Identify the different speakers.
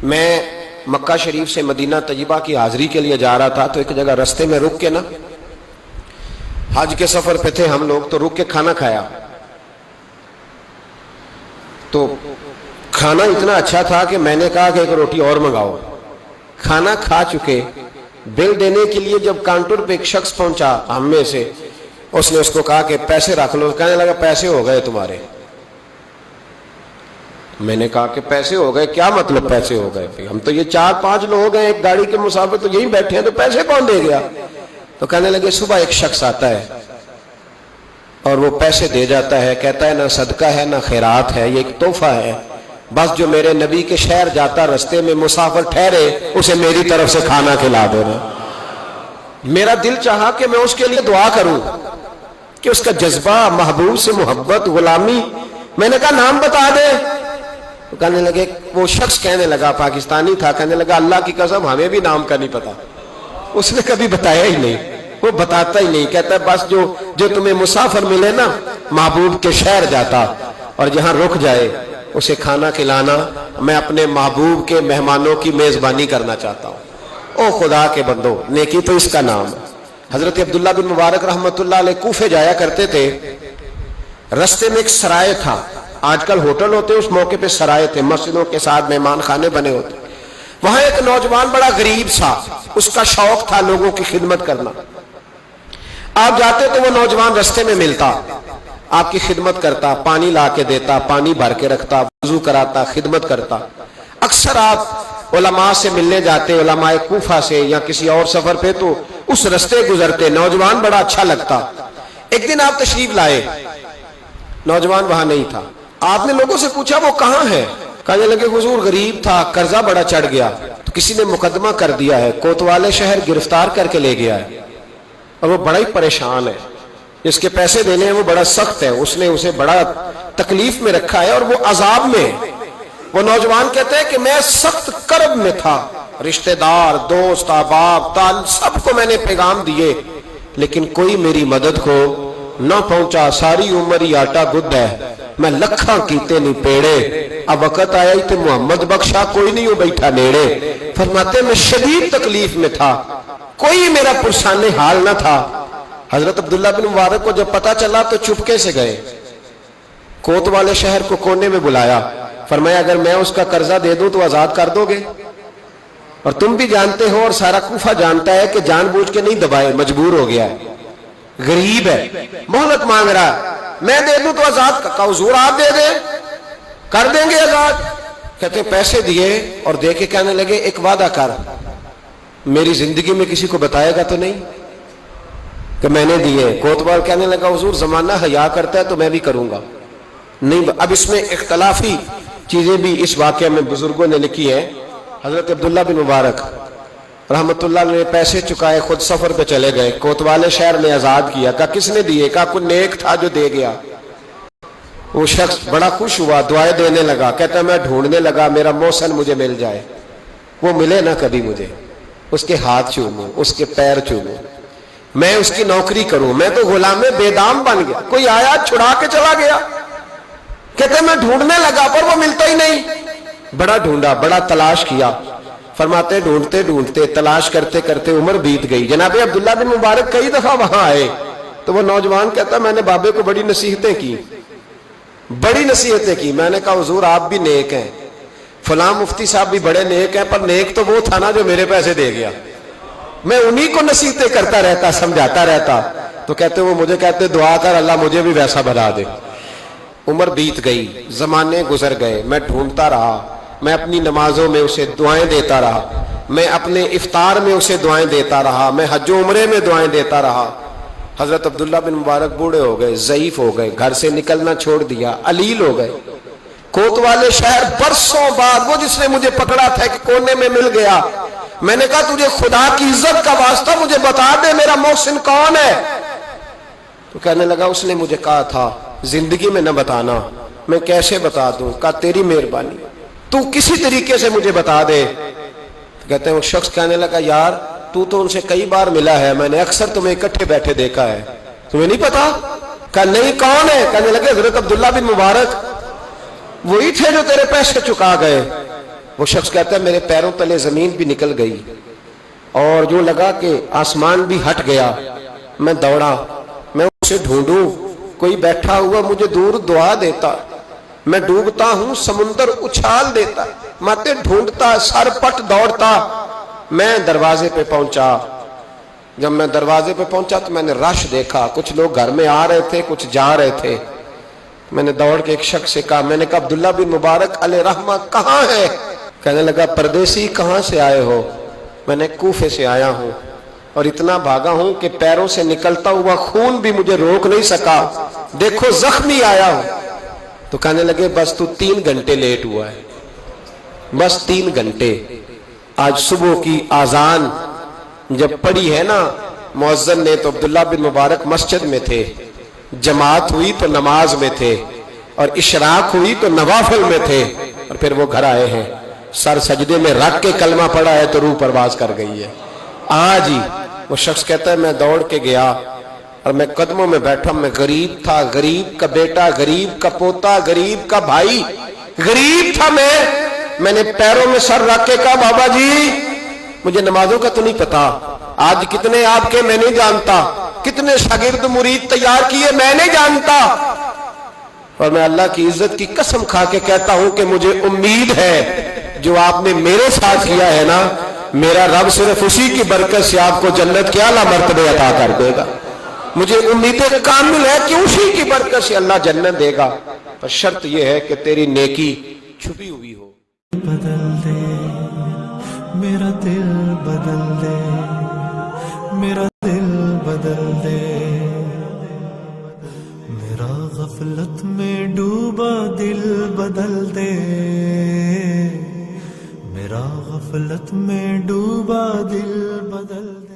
Speaker 1: میں مکہ شریف سے مدینہ طیبہ کی حاضری کے لیے جا رہا تھا تو ایک جگہ رستے میں رک کے نا، حج کے سفر پہ تھے ہم لوگ، تو رک کے کھانا کھایا تو کھانا اتنا اچھا تھا کہ میں نے کہا کہ ایک روٹی اور منگاؤ۔ کھانا کھا چکے، بل دینے کے لیے جب کاؤنٹر پہ ایک شخص پہنچا ہم میں سے، اس نے اس کو کہا کہ پیسے رکھ لو۔ کہنے لگا پیسے ہو گئے تمہارے۔ میں نے کہا کہ پیسے ہو گئے؟ کیا مطلب پیسے ہو گئے؟ ہم تو یہ 4-5 لوگ ہیں، ایک گاڑی کے مسافر تو یہیں بیٹھے ہیں، تو پیسے کون دے گیا؟ تو کہنے لگے صبح ایک شخص آتا ہے اور وہ پیسے دے جاتا ہے، کہتا ہے نہ صدقہ ہے نہ خیرات ہے، یہ ایک تحفہ ہے، بس جو میرے نبی کے شہر جاتا رستے میں مسافر ٹھہرے اسے میری طرف سے کھانا کھلا دینا۔ میرا دل چاہا کہ میں اس کے لیے دعا کروں کہ اس کا جذبہ، محبوب سے محبت، غلامی۔ میں نے کہا نام بتا دے۔ تو کہنے لگے، وہ شخص کہنے لگا، پاکستانی تھا، کہنے لگا اللہ کی قسم ہمیں بھی نام کا نہیں پتا۔ اس نے کبھی بتایا ہی نہیں، وہ بتاتا ہی نہیں، کہتا ہے بس جو تمہیں مسافر ملے نا، محبوب کے شہر جاتا اور جہاں رک جائے اسے کھانا کھلانا، میں اپنے محبوب کے مہمانوں کی میزبانی کرنا چاہتا ہوں۔ او خدا کے بندو، نیکی تو اس کا نام ہے۔ حضرت عبداللہ بن مبارک رحمۃ اللہ علیہ کوفے جایا کرتے تھے، رستے میں ایک سرائے تھا، آج کل ہوٹل ہوتے، اس موقع پہ سرائے تھے، مسجدوں کے ساتھ مہمان خانے بنے ہوتے۔ وہاں ایک نوجوان بڑا غریب سا، اس کا شوق تھا لوگوں کی خدمت کرنا۔ آپ جاتے تو وہ نوجوان رستے میں ملتا، آپ کی خدمت کرتا، پانی لا کے دیتا، پانی بھر کے رکھتا، وضو کراتا، خدمت کرتا۔ اکثر آپ علماء سے ملنے جاتے، علماء کوفہ سے یا کسی اور سفر پہ، تو اس رستے گزرتے، نوجوان بڑا اچھا لگتا۔ ایک دن آپ تشریف لائے، نوجوان وہاں نہیں تھا۔ آپ نے لوگوں سے پوچھا وہ کہاں ہے؟ کہنے لگے حضور غریب تھا، قرضہ بڑا چڑھ گیا، تو کسی نے مقدمہ کر دیا ہے، کوتوالے شہر گرفتار کر کے لے گیا ہے، اور وہ بڑا ہی پریشان ہے، جس کے پیسے دینے ہیں وہ بڑا سخت ہے، اس نے اسے بڑا تکلیف میں رکھا ہے اور وہ عذاب میں۔ وہ نوجوان کہتے ہیں کہ میں سخت کرب میں تھا، رشتہ دار، دوست، احباب، تال سب کو میں نے پیغام دیے، لیکن کوئی میری مدد کو نہ پہنچا، ساری عمر ہی آٹا گد ہے، میں لکھاں کیتے نہیں پیڑے، اب وقت آیا ہی تے محمد بخشا، کوئی نہیں ہو بیٹھا نیڑے۔ فرماتے میں شدید تکلیف میں تھا، کوئی میرا پرسان حال نہ تھا۔ حضرت عبداللہ بن مبارک کو جب پتا چلا تو چپکے سے گئے، کوت والے شہر کو کونے میں بلایا، فرمایا اگر میں اس کا قرضہ دے دوں تو آزاد کر دو گے؟ اور تم بھی جانتے ہو اور سارا کوفہ جانتا ہے کہ جان بوجھ کے نہیں دبائے، مجبور ہو گیا ہے، غریب ہے، مہلت مانگ رہا ہے، میں دے دوں تو آزاد کا حضور آپ دے دیں، کر دیں گے آزاد۔ کہتے پیسے دیے اور دے کے کہنے لگے ایک وعدہ کر، میری زندگی میں کسی کو بتائے گا تو نہیں کہ میں نے دیے؟ کوتوال کہنے لگا حضور زمانہ حیا کرتا ہے تو میں بھی کروں گا نہیں۔ اب اس میں اختلافی چیزیں بھی اس واقعے میں بزرگوں نے لکھی ہیں۔ حضرت عبداللہ بن مبارک رحمت اللہ نے پیسے چکائے، خود سفر پہ چلے گئے، کوتوالے شہر نے آزاد کیا۔ کہا کس نے دیے؟ کہا کوئی نیک تھا جو دے گیا۔ وہ شخص بڑا خوش ہوا، دعائیں دینے لگا، کہتا میں ڈھونڈنے لگا میرا محسن مجھے مل جائے، وہ ملے نہ کبھی مجھے، اس کے ہاتھ چوموں، اس کے پیر چوموں، میں اس کی نوکری کروں، میں تو غلام بے دام بن گیا، کوئی آیا چھڑا کے چلا گیا۔ کہتے میں ڈھونڈنے لگا پر وہ ملتا ہی نہیں، بڑا ڈھونڈا، بڑا تلاش کیا۔ فرماتے ڈھونڈتے ڈھونڈتے تلاش کرتے کرتے عمر بیت گئی۔ جناب عبداللہ بن مبارک کئی دفعہ وہاں آئے تو وہ نوجوان کہتا میں نے بابے کو بڑی نصیحتیں کی، بڑی نصیحتیں کی۔ میں نے کہا حضور آپ بھی نیک ہیں، فلاں مفتی صاحب بھی بڑے نیک ہیں، پر نیک تو وہ تھا نا جو میرے پیسے دے گیا، میں انہی کو نصیحتیں کرتا رہتا، سمجھاتا رہتا۔ تو کہتے وہ مجھے کہتے دعا کر اللہ مجھے بھی ویسا بنا دے۔ عمر بیت گئی، زمانے گزر گئے، میں ڈھونڈتا رہا، میں اپنی نمازوں میں اسے دعائیں دیتا رہا، میں اپنے افطار میں اسے دعائیں دیتا رہا، میں حج و عمرے میں دعائیں دیتا رہا۔ حضرت عبداللہ بن مبارک بوڑھے ہو گئے، ضعیف ہو گئے، گھر سے نکلنا چھوڑ دیا، علیل ہو گئے۔ کوتوالے شہر برسوں بعد وہ جس نے مجھے پکڑا تھا کہ کونے میں مل گیا، میں نے کہا تجھے خدا کی عزت کا واسطہ مجھے بتا دے میرا محسن کون ہے؟ تو کہنے لگا اس نے مجھے کہا تھا زندگی میں نہ بتانا۔ میں کیسے بتا دوں؟ کہا تیری مہربانی، تو کسی طریقے سے مجھے بتا دے۔ کہتے ہیں وہ شخص کہنے لگا یار تو ان سے کئی بار ملا ہے، میں نے اکثر تمہیں اکٹھے بیٹھے دیکھا ہے، تمہیں نہیں پتا؟ کہا نہیں کون ہے؟ کہنے لگے حضرت عبداللہ بن مبارک، وہی تھے جو تیرے پیسے چکا گئے۔ وہ شخص کہتا ہے میرے پیروں تلے زمین بھی نکل گئی اور جو لگا کہ آسمان بھی ہٹ گیا. میں دوڑا, میں اسے ڈھونڈوں, کوئی بیٹھا ہوا مجھے دور دعا دیتا. میں ڈوبتا ہوں سمندر اچھال دیتا. ماتے ڈھونڈتا, سر پٹ دوڑتا. میں دروازے پہ پہنچا. جب میں دروازے پہ پہنچا تو میں نے رش دیکھا, کچھ لوگ گھر میں آ رہے تھے, کچھ جا رہے تھے. میں نے دوڑ کے ایک شخص سے کہا, میں نے کہا عبداللہ بن مبارک علیہ رحمہ کہاں ہے؟ کہنے لگا پردیسی کہاں سے آئے ہو؟ میں نے کوفے سے آیا ہوں اور اتنا بھاگا ہوں کہ پیروں سے نکلتا ہوا خون بھی مجھے روک نہیں سکا, دیکھو زخمی آیا ہوں. تو کہنے لگے بس تو 3 گھنٹے لیٹ ہوا ہے, بس 3 گھنٹے. آج صبح کی آذان جب پڑھی ہے نا مؤذن نے, تو عبداللہ بن مبارک مسجد میں تھے, جماعت ہوئی تو نماز میں تھے, اور اشراق ہوئی تو نوافل میں تھے, اور پھر وہ گھر آئے ہیں. سر سجدے میں رکھ کے کلمہ پڑھا ہے تو روح پرواز کر گئی ہے. آج ہی وہ شخص کہتا ہے میں دوڑ کے گیا اور میں قدموں میں بیٹھا. میں غریب تھا, غریب کا بیٹا, غریب کا پوتا, غریب کا بھائی, غریب تھا. میں نے پیروں میں سر رکھ کے کہا بابا جی مجھے نمازوں کا تو نہیں پتا, آج کتنے آپ کے میں نہیں جانتا, کتنے شاگرد مرید تیار کیے میں نہیں جانتا, اور میں اللہ کی عزت کی قسم کھا کے کہتا ہوں کہ مجھے امید ہے جو آپ نے میرے ساتھ کیا ہے نا, میرا رب صرف اسی کی برکت سے آپ کو جنت کے اعلیٰ مرتبے عطا کر دے گا. مجھے امید کامل ہے کہ اسی کی برکت سے اللہ جنت دے گا, پر شرط یہ ہے کہ تیری نیکی چھپی ہوئی ہو.
Speaker 2: بدل دے میرا دل, بدل دے میرا دل, بدل دے میرا غفلت میں ڈوبا دل, بدل دے میرا غفلت میں ڈوبا دل, بدل دے.